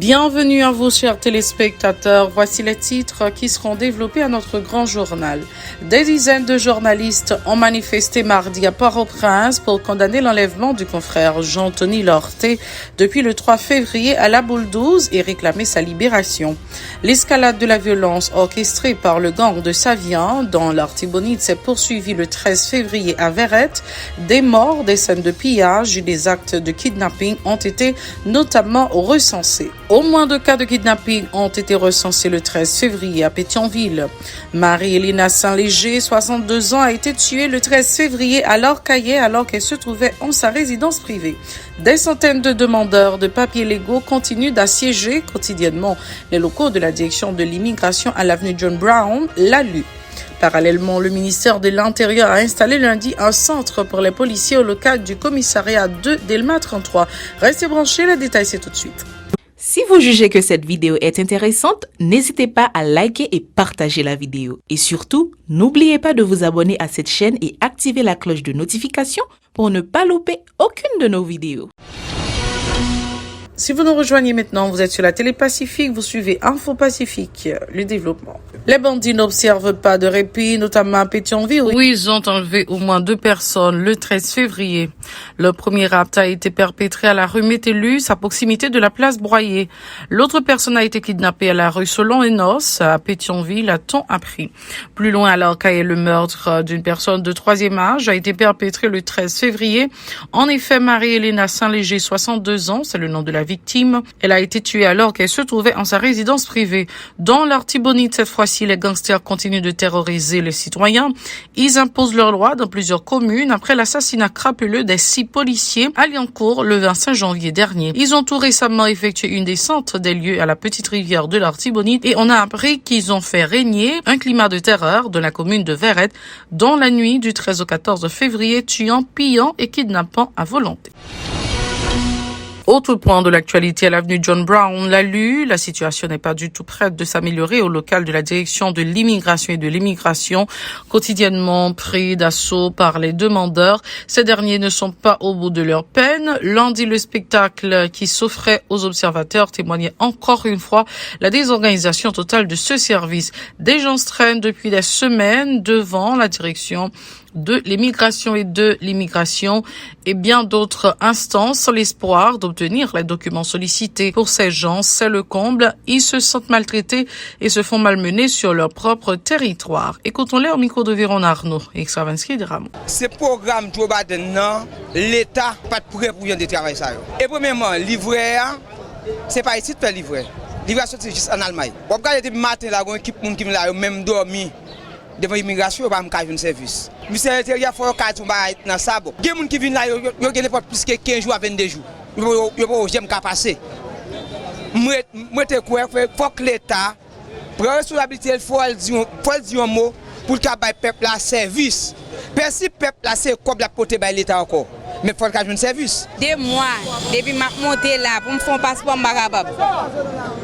Bienvenue à vous, chers téléspectateurs. Voici les titres qui seront développés à notre grand journal. Des dizaines de journalistes ont manifesté mardi à Port-au-Prince pour condamner l'enlèvement du confrère Jean-Tony Lorté depuis le 3 février à la Boule 12 et réclamer sa libération. L'escalade de la violence orchestrée par le gang de Savian dans l'Artibonite s'est poursuivie le 13 février à Verrette. Des morts, des scènes de pillage et des actes de kidnapping ont été notamment recensés. Au moins 2 cas de kidnapping ont été recensés le 13 février à Pétionville. Marie-Élina Saint-Léger, 62 ans, a été tuée le 13 février à l'Orcaillet alors qu'elle se trouvait en sa résidence privée. Des centaines de demandeurs de papiers légaux continuent d'assiéger quotidiennement les locaux de la direction de l'immigration à l'avenue John Brown, l'ALU. Parallèlement, le ministère de l'Intérieur a installé lundi un centre pour les policiers au local du commissariat 2 d'Elma 33. Restez branchés, le détail c'est tout de suite. Si vous jugez que cette vidéo est intéressante, n'hésitez pas à liker et partager la vidéo. Et surtout, n'oubliez pas de vous abonner à cette chaîne et activer la cloche de notification pour ne pas louper aucune de nos vidéos. Si vous nous rejoignez maintenant, vous êtes sur la télé Pacifique, vous suivez Info Pacifique, le développement. Les bandits n'observent pas de répit, notamment à Pétionville, où ils ont enlevé au moins 2 personnes le 13 février. Le premier acte a été perpétré à la rue Métellus, à proximité de la place Broyer. L'autre personne a été kidnappée à la rue Solon-et-Nos, à Pétionville, a-t-on appris. Plus loin, à l'Orcaillet, le meurtre d'une personne de 3e âge a été perpétré le 13 février. En effet, Marie-Élina Saint-Léger, 62 ans, c'est le nom de la victime. Elle a été tuée alors qu'elle se trouvait en sa résidence privée. Dans l'Artibonite, cette fois-ci, les gangsters continuent de terroriser les citoyens. Ils imposent leurs lois dans plusieurs communes après l'assassinat crapuleux des 6 policiers à Liancourt le 25 janvier dernier. Ils ont tout récemment effectué une descente des lieux à la petite rivière de l'Artibonite et on a appris qu'ils ont fait régner un climat de terreur dans la commune de Verrette dans la nuit du 13 au 14 février, tuant, pillant et kidnappant à volonté. Autre point de l'actualité à l'avenue John Brown, l'ALU, la situation n'est pas du tout prête de s'améliorer au local de la direction de l'immigration et de l'immigration, quotidiennement pris d'assaut par les demandeurs. Ces derniers ne sont pas au bout de leur peine. Lundi, le spectacle qui s'offrait aux observateurs témoignait encore une fois la désorganisation totale de ce service. Des gens se traînent depuis des semaines devant la direction de l'immigration et de l'immigration et bien d'autres instances sans l'espoir d'obtenir les documents sollicités. Pour ces gens, c'est le comble. Ils se sentent maltraités et se font malmener sur leur propre territoire. Écoutons-les au micro de Véron Arnaud et Extravinsky de Ramon. Ce programme, l'État pas prêt pour y travailler ça. Et premièrement, livret, c'est pas ici de faire livret. Livret, c'est juste en Allemagne. On regarde depuis matin, là, une équipe qui a même dormi devant l'immigration, pas un service. Le ministère de l'Intérieur, il faut que dans ça. Il y a des gens qui viennent là, ils ont plus que 15 jours à 22 jours. Ils ne jamais passer. Moi, je crois qu'il faut que l'État prenne la responsabilité, il faut dire un mot pour que le peuple a service. Parce que le peuple a c'est comme la côté de l'État encore. Mais il faut qu'il y ait un service. 2 mois, depuis que je suis monté là, pour me faire un passeport,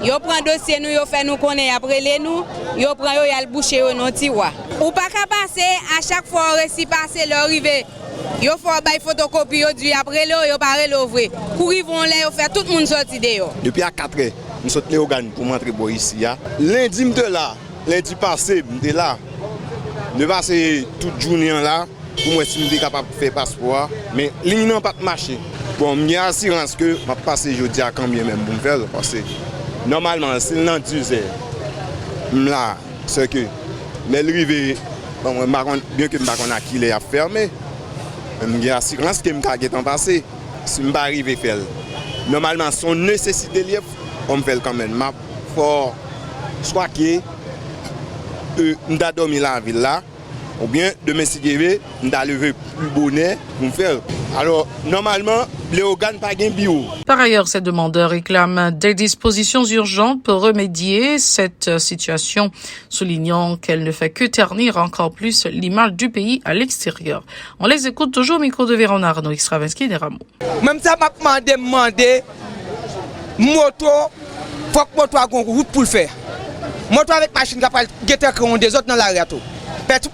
je prends un dossier, je fais nous connaître après nous, je prends le boucher dans le tiroir. Ou pas qu'à passer, à chaque fois, si passer l'arrivée, il faut faire une photocopie après l'eau, il faut l'ouvrir. Pour ils vont là, faire tout le monde sortir dehors. Depuis 4 heures, je suis les organes pour m'entrer ici. Lundi, je suis là. Lundi passé, je suis là. Je passe toute journée là. Pour moi, si je suis capable de faire passeport, mais ligne n'a pas marché. Bon, j'ai assurance que je vais passer jeudi à combien même pour me faire parce que normalement, si je suis là, c'est que mais l'arrivée, bien que je ne sais pas qui est fermé, j'ai assurance que je vais passer. Si je ne arrive pas à faire, normalement, son nécessité libre, on me fait quand même. Je crois que je dois dormir dans la ville là. Ou bien de me signer, d'aller plus bonnet pour me faire. Alors, normalement, les organes pas gain bio. Par ailleurs, ces demandeurs réclament des dispositions urgentes pour remédier cette situation, soulignant qu'elle ne fait que ternir encore plus l'image du pays à l'extérieur. On les écoute toujours au micro de Véron Arnaud, Extravinsky des Rameaux. Même ça m'a demandé, moto, faut que moto a une route pour le faire. Moto avec machine capable de guetter des autres dans l'arrière. Tout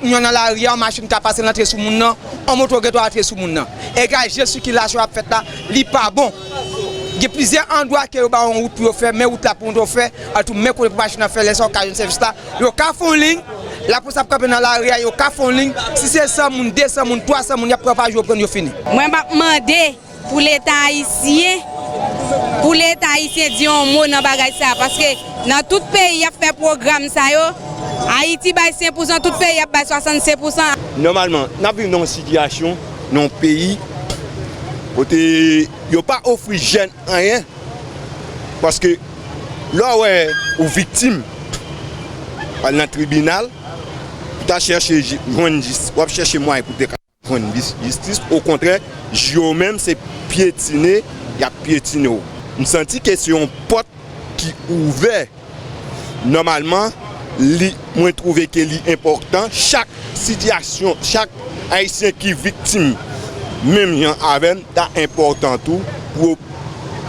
dans la rue, en machine qui a passé l'entrée sous mon nom, en moto qui a entré sous mon nom. Et gars, je suis qui l'a fait là, il n'est pas bon. Il y a plusieurs endroits qui ont une route pour faire, mais route là pour faire, à tout même pour les machines à faire les occasions de service là. Il y a un ligne, la police a campé dans l'arrière, il y a un ligne. Si c'est 100 moun, 200 moun, 300 moun, il y a pas jour prendre fini. Moi je demande pour l'État haïtien dit un mot dans bagay ça parce que dans tout pays il a fait programme ça yo. Haïti bail 5%, tout pays a bail 65%. Normalement, nous vivons dans une situation dans un pays où il n'y a pas offert jeune rien parce que là où aux victimes dans le tribunal pour chercher justice, pour chercher moyen pour justice, au contraire, je même c'est piétiner, il y a piétiné. Je sens que c'est un porte qui ouvert normalement. Moi, je trouve que c'est important. Chaque situation, chaque haïtien qui est victime, même avec, c'est important tout pour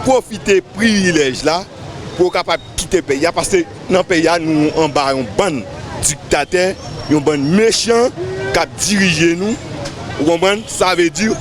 profiter de privilège là, pour capable quitter le pays. Parce que dans le pays, nous avons un bon dictateur, un bon méchant qui dirige nous. Ça veut dire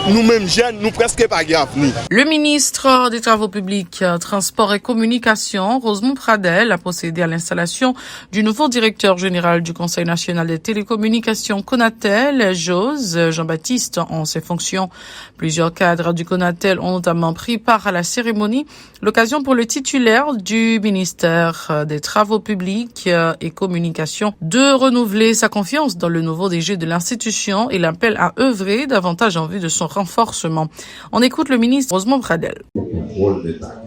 nous-mêmes jeunes, nous presque pas d'avenir. Le ministre des Travaux publics, Transports et Communications, Rosemont Pradel, a procédé à l'installation du nouveau directeur général du Conseil national des télécommunications Conatel, Jose Jean-Baptiste, en ses fonctions. Plusieurs cadres du Conatel ont notamment pris part à la cérémonie, l'occasion pour le titulaire du ministère des Travaux publics et Communications de renouveler sa confiance dans le nouveau DG de l'institution et l'appelle à œuvrer davantage en vue de son renforcement. On écoute le ministre Rosemont Pradel. Au contrôle des tarifs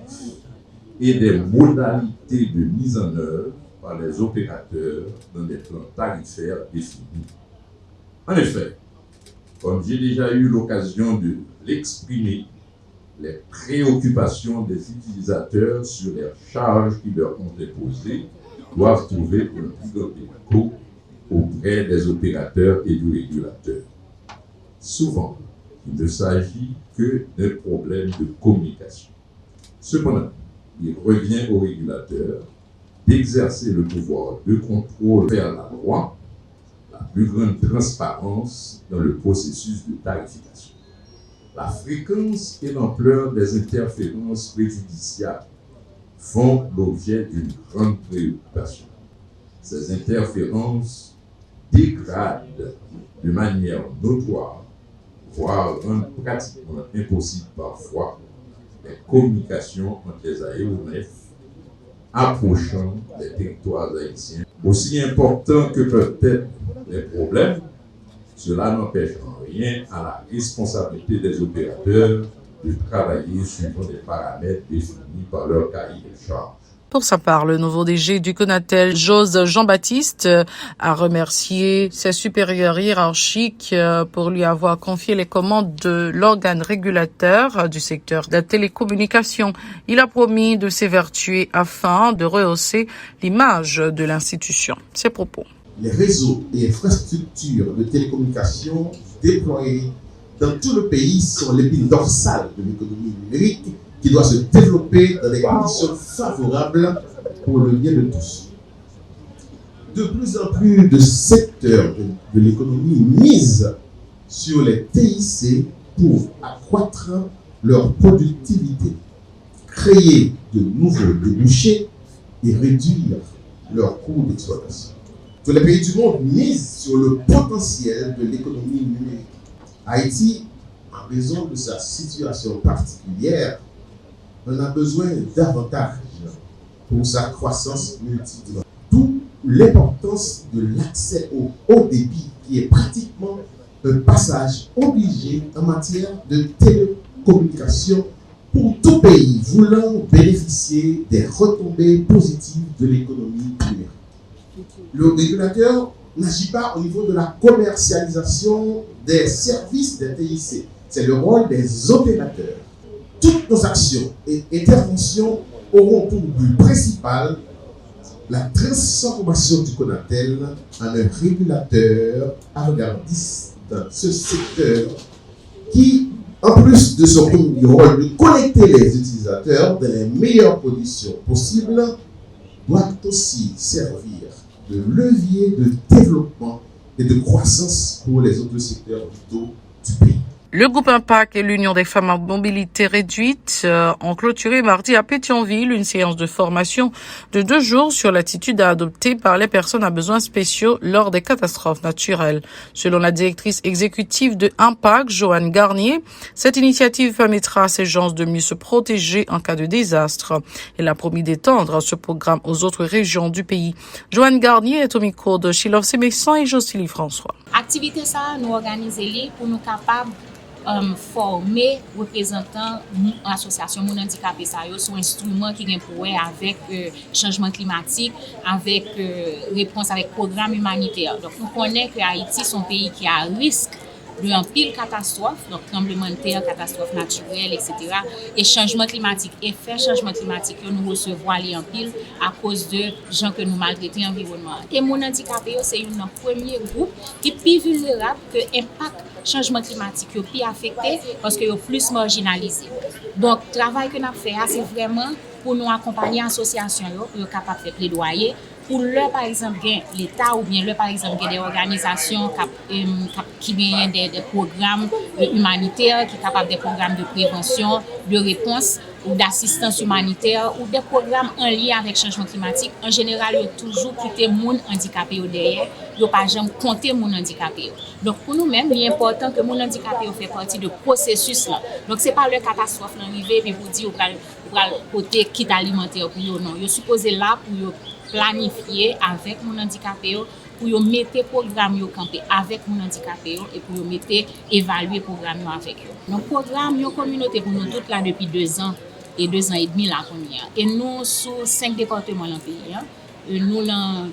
et des modalités de mise en œuvre par les opérateurs dans des plans tarifaires définis. En effet, comme j'ai déjà eu l'occasion de l'exprimer, les préoccupations des utilisateurs sur les charges qui leur ont été posées doivent trouver un plus grand écho auprès des opérateurs et du régulateur. Souvent, il ne s'agit que d'un problème de communication. Cependant, il revient au régulateur d'exercer le pouvoir de contrôle vers la loi, la plus grande transparence dans le processus de tarification. La fréquence et l'ampleur des interférences préjudiciables font l'objet d'une grande préoccupation. Ces interférences dégradent de manière notoire, voire rendent pratiquement impossible parfois les communications entre les aéronefs approchant des territoires haïtiens. Aussi importants que peuvent être les problèmes, cela n'empêche en rien à la responsabilité des opérateurs de travailler suivant des paramètres définis par leur cahier de charges. Pour sa part, le nouveau DG du Conatel, Jose Jean-Baptiste, a remercié ses supérieurs hiérarchiques pour lui avoir confié les commandes de l'organe régulateur du secteur de la télécommunication. Il a promis de s'évertuer afin de rehausser l'image de l'institution. Ses propos. Les réseaux et infrastructures de télécommunications déployés dans tout le pays sont l'épine dorsale de l'économie numérique qui doit se développer dans des conditions favorables pour le bien de tous. De plus en plus de secteurs de l'économie misent sur les TIC pour accroître leur productivité, créer de nouveaux débouchés et réduire leurs coûts d'exploitation. Tous les pays du monde misent sur le potentiel de l'économie numérique. Haïti, en raison de sa situation particulière, on a besoin davantage pour sa croissance multidimensionnelle. D'où l'importance de l'accès au haut débit, qui est pratiquement un passage obligé en matière de télécommunication pour tout pays voulant bénéficier des retombées positives de l'économie numérique. Le régulateur n'agit pas au niveau de la commercialisation des services des TIC. C'est le rôle des opérateurs. Toutes nos actions et interventions auront pour but principal la transformation du Conatel en un régulateur avant-gardiste dans ce secteur qui, en plus de son rôle de connecter les utilisateurs dans les meilleures conditions possibles, doit aussi servir de levier de développement et de croissance pour les autres secteurs vitaux du pays. Le groupe Impact et l'Union des femmes à mobilité réduite ont clôturé mardi à Pétionville une séance de formation de 2 jours sur l'attitude à adopter par les personnes à besoins spéciaux lors des catastrophes naturelles. Selon la directrice exécutive de Impact, Joanne Garnier, cette initiative permettra à ces gens de mieux se protéger en cas de désastre. Elle a promis d'étendre ce programme aux autres régions du pays. Joanne Garnier est au micro de Chilov Sémexan et Jocelyne François. Activité ça, nous organisons pour nous capables former représentants association moun handicapé ça yo son instrument qui gen pour avec changement climatique, avec réponse avec programme humanitaire. Donc nous connaissons que Haïti son pays qui a risque de un pile catastrophe, donc tremblement de terre, catastrophe naturelle, etc. Et changement climatique, effet changement climatique que nous recevons les en pile à cause de gens que nous maltraitons environnement. Et mon handicapé, c'est un premier groupe qui est plus vulnérable que l'impact changement climatique, qui est plus affecté parce qu'il est plus marginalisé. Donc, le travail que nous avons fait, c'est vraiment pour nous accompagner l'association, pour capable de faire plaidoyer. Pour le, par exemple, l'État ou bien le, par exemple, des organisations qui gagnent des programmes humanitaires, qui sont capables des programmes de prévention, de réponse ou d'assistance humanitaire ou des programmes en lien avec le changement climatique. En général, il y a toujours quitté les gens handicapés derrière, il n'y a pas jamais compté les gens handicapés. Donc, pour nous-mêmes, il est important que les gens handicapés fassent partie de processus là. Donc, ce n'est pas le catastrophe d'arriver et vous dire pour côté kit alimentaire pour eux. Non, ils sont supposés là pour planifier avec mon handicapé pour mettre programme yo camper avec mon handicapé et pour mettre évaluer programme avec eux. Donc programme yo communauté pour nous toutes là depuis 2 ans et 2 ans et demi là et nous sur 5 départements dans le pays. Nous dans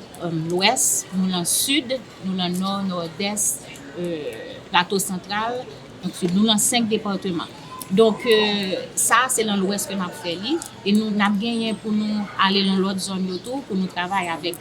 l'ouest, nous dans le sud, nous dans le nord, nord-est, plateau central. Donc nous dans 5 départements. Donc ça c'est dans l'ouest que nous avons fait et nous avons gagné pour nous aller dans l'autre zone autour pour nous travailler avec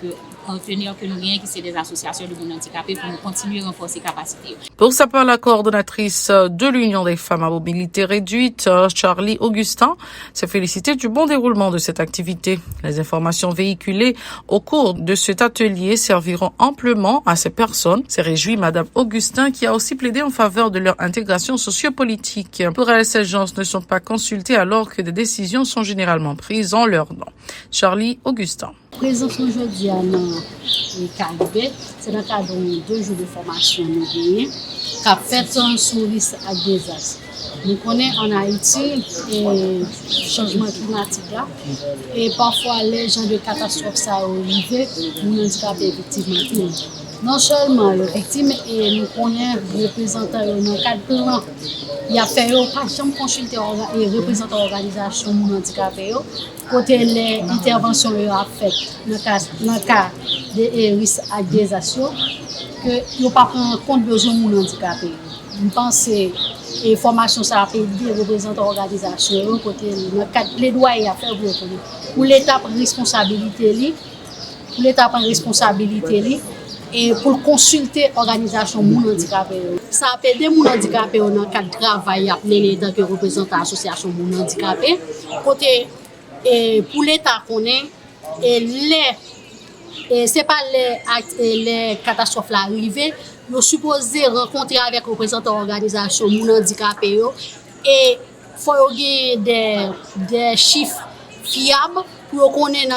partenaires que nous gagnons qui sont des associations de monde handicapés pour nous continuer à renforcer les capacités. Pour sa part, la coordonnatrice de l'Union des femmes à mobilité réduite, Charlie Augustin, s'est félicitée du bon déroulement de cette activité. Les informations véhiculées au cours de cet atelier serviront amplement à ces personnes. C'est réjoui Madame Augustin qui a aussi plaidé en faveur de leur intégration sociopolitique. Pour elle, ces gens ne sont pas consultés alors que des décisions sont généralement prises en leur nom. Charlie Augustin. Présence aujourd'hui dans le Caribé, c'est dans le cadre de 2 jours de formation nous gagnons, qui a fait un sourire à désastre. Nous connaissons en Haïti le changement climatique là, et parfois les gens de catastrophe ça arrivé, nous handicapés effectivement. Non seulement les victimes et nous connaissons les représentants dans le cadre plan. Il y a fait pas jamais consulter les représentants d'organisations handicapées côté les interventions à fait dans le cas des risques à désastre que ne pas prendre en compte besoin de handicapés. Je pense que les formations ça a aider les représentants d'organisations côté dans le cadre plaidoyer à faire pour l'État prendre responsabilité et pour consulter l'organisation moun handicapé. Ça a aidé moun handicapé dans le cadre de travail appelé tant que représentant l'association moun handicapé. Côté pour l'État connaît et c'est pas les catastrophes là arrivées, nous supposé rencontrer avec représentants l'organisation moun handicapé et faut gagner des chiffres fiables pour connaître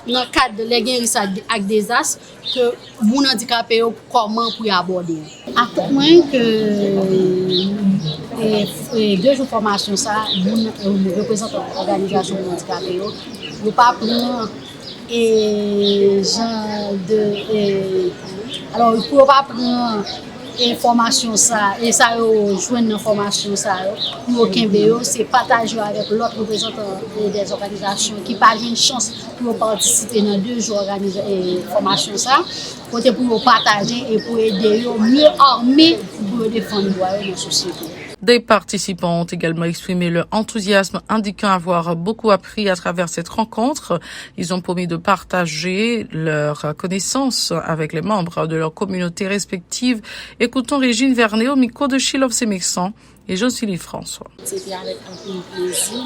dans le cadre de l'égérie avec des as que les handicapés comment pour aborder. À moins que 2 jours de formation, nous représentons l'organisation handicapée, nous ne pas prendre alors il ne faut pas prendre information ça et ça joindre information ça pour aucun BO c'est partager avec l'autre représentant des organisations qui pas une chance pour participer dans 2 jours organiser formation ça côté pour partager et pour aider mieux armés pour défendre les droits de la société. Des participants ont également exprimé leur enthousiasme, indiquant avoir beaucoup appris à travers cette rencontre. Ils ont promis de partager leurs connaissances avec les membres de leur communauté respective. Écoutons Régine Vernet au micro de Chilov Sémexan et Jocelyne François. C'était avec un peu de plaisir,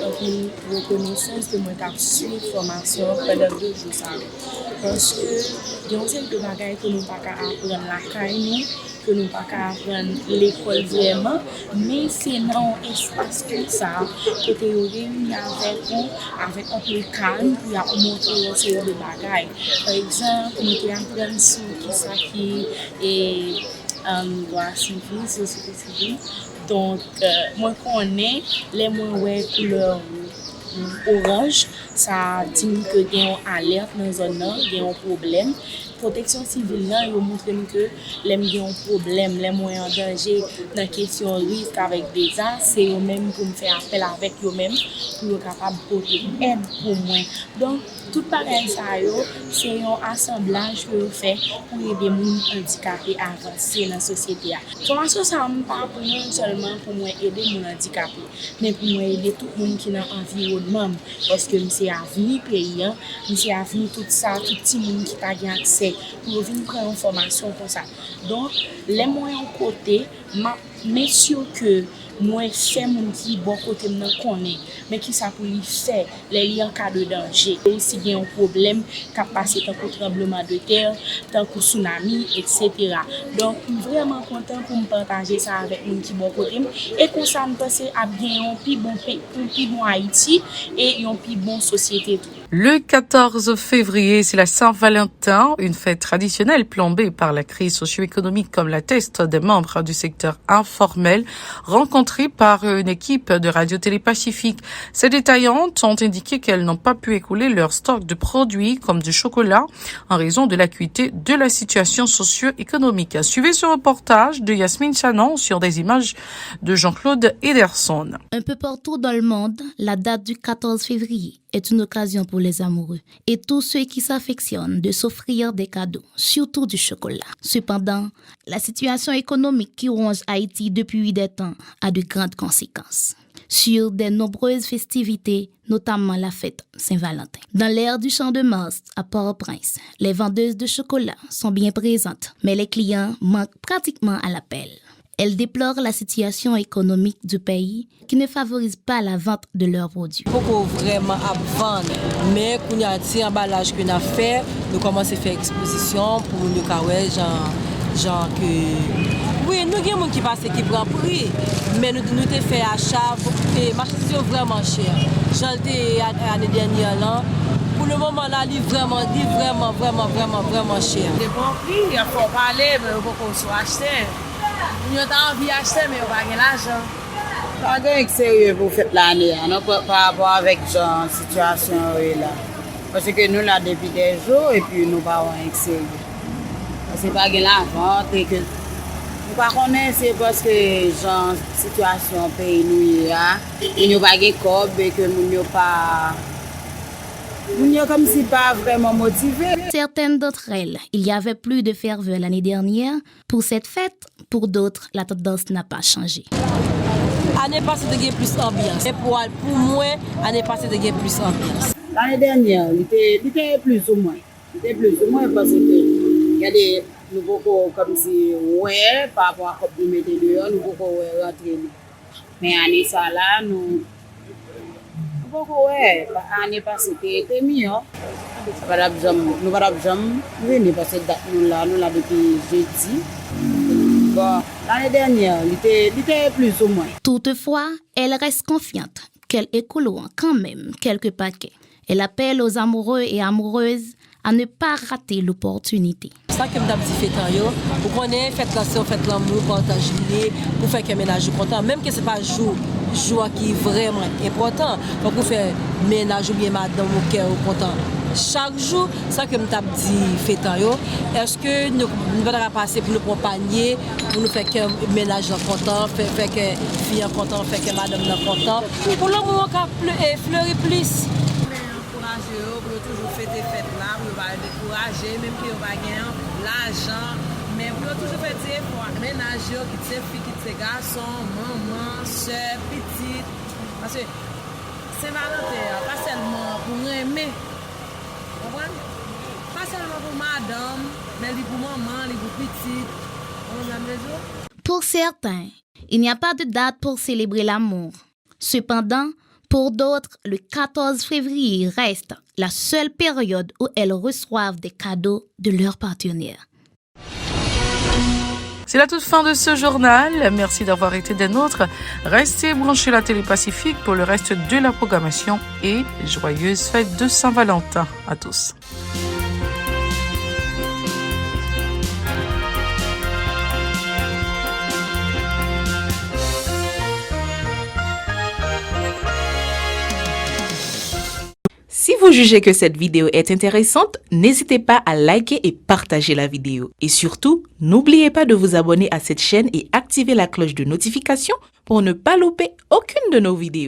un peu de reconnaissance de moi qui suivi la formation pendant 2 jours. Parce que il y a une série de bagages que nous ne pouvons pas apprendre la caille, que nous pas qu'à apprendre l'école vraiment, mais c'est dans un espace comme ça, côté où réunis avec un peu de calme, pour montrer une série de bagages. Par exemple, nous apprenons sur qui ça qui est droit civil, société civile. Donc, moi connais les moins couleur orange, ça dit que il y a une alerte dans la zone, il y a un problème. Protection civile là, ils montrent que les ont un problème, les moyens en danger dans la question risque avec des arts, c'est eux mêmes pour me faire appel avec eux mêmes pour être capable de porter aide pour moi. Donc tout pareil ça c'est un assemblage que vous fait pour aider les handicapés à avancer dans la société. Formation ça me pas pour non seulement pour moi aider les handicapés, mais pour moi aider tout le monde qui est dans l'environnement parce que c'est avenir pays, c'est avenir tout ça, tout petit monde qui t'a gagné accès pour venir prendre une formation comme ça. Donc, les moyens côté, mais sûr que moi, c'est mon qui bon côté me connaît, mais qui ça pour lui faire les liens en cas de danger. Aussi, il y a un problème qui a passé tant que tremblement de terre, tant que tsunami, etc. Donc, je suis vraiment content pour me partager ça avec mon qui bon côté. Et comme ça, je pense à bien un plus bon Haïti et une plus bonne société. Le 14 février, c'est la Saint-Valentin, une fête traditionnelle plombée par la crise socio-économique comme l'attestent des membres du secteur informel rencontrés par une équipe de Radio-Télé Pacifique. Ces détaillantes ont indiqué qu'elles n'ont pas pu écouler leur stock de produits comme du chocolat en raison de l'acuité de la situation socio-économique. Suivez ce reportage de Yasmine Chanon sur des images de Jean-Claude Ederson. Un peu partout dans le monde, la date du 14 février est une occasion pour les amoureux et tous ceux qui s'affectionnent de s'offrir des cadeaux, surtout du chocolat. Cependant, la situation économique qui ronge Haïti depuis des temps a de grandes conséquences sur de nombreuses festivités, notamment la fête Saint-Valentin. Dans l'ère du Champ de Mars à Port-au-Prince, les vendeuses de chocolat sont bien présentes, mais les clients manquent pratiquement à l'appel. Elle déplore la situation économique du pays qui ne favorise pas la vente de leurs produits. Il faut vraiment vendre, mais quand il y a un emballage qu'on a fait, nous commençons à faire exposition pour nous genre que oui, nous avons des gens qui passent qui prend prix, mais nous avons fait achat et marché c'est vraiment cher. J'ai l'année dernière là. Pour le moment là, il est vraiment cher. Les bons prix, il faut parler, mais il faut qu'on soit acheté. Nous avons envie d'acheter, mais on n'a pas l'argent. Pas de sérieux pour faire l'année, par rapport avec la situation là. Parce que nous là depuis des jours et puis nous pas en sérieux. Parce que pas de l'argent et que nous pas connaissons c'est parce que la situation pays nous et nous pas de cob et que nous pas comme si pas vraiment motivés. Certaines d'entre elles, il y avait plus de ferveur l'année dernière pour cette fête. Pour d'autres, la tendance n'a pas changé. L'année passée, il y a plus d'ambiance. Et pour moi, l'année passée, il y a plus d'ambiance. L'année dernière, il était plus ou moins. Il était plus ou moins parce qu'il y a des nouveaux comme si, ouais, par rapport à ce que nous mettons dehors, nous pouvons rentrer. Mais l'année ça là, nous ouais, l'année passée, c'était mieux. Nous ne pouvons jamais venir parce que nous là depuis jeudi. Bon, l'année dernière, il était plus ou moins. Toutefois, elle reste confiante qu'elle écoulera quand même quelques paquets. Elle appelle aux amoureux et amoureuses à ne pas rater l'opportunité. C'est ça que je fais tant. Vous connaissez, faites l'amour, partagez-les, pour faire que le ménage content. Même que ce n'est pas jour qui est vraiment important. Pour vous faire ménage ou bien madame au cœur content. Chaque jour, ça que je fais tant. Est-ce que nous allons passer pour nous accompagner, pour nous faire que le ménage content, faire que la fille content, faire que madame content. Pour le moment, fleurir plus. Pour toujours faire des fêtes là, pour ne pas décourager, même si on va gagner l'argent, mais pour toujours faire des efforts. Ménager, qui sont filles, qui sont garçons, maman, soeur, petite. Parce que c'est Valentin, pas seulement pour aimer. Vous comprenez? Pas seulement pour madame, mais pour maman, pour petite. On a besoin. Pour certains, il n'y a pas de date pour célébrer l'amour. Cependant, pour d'autres, le 14 février reste la seule période où elles reçoivent des cadeaux de leurs partenaires. C'est la toute fin de ce journal. Merci d'avoir été des nôtres. Restez branchés à la Télé Pacifique pour le reste de la programmation et joyeuses fêtes de Saint-Valentin à tous. Si vous jugez que cette vidéo est intéressante, n'hésitez pas à liker et partager la vidéo. Et surtout, n'oubliez pas de vous abonner à cette chaîne et activer la cloche de notification pour ne pas louper aucune de nos vidéos.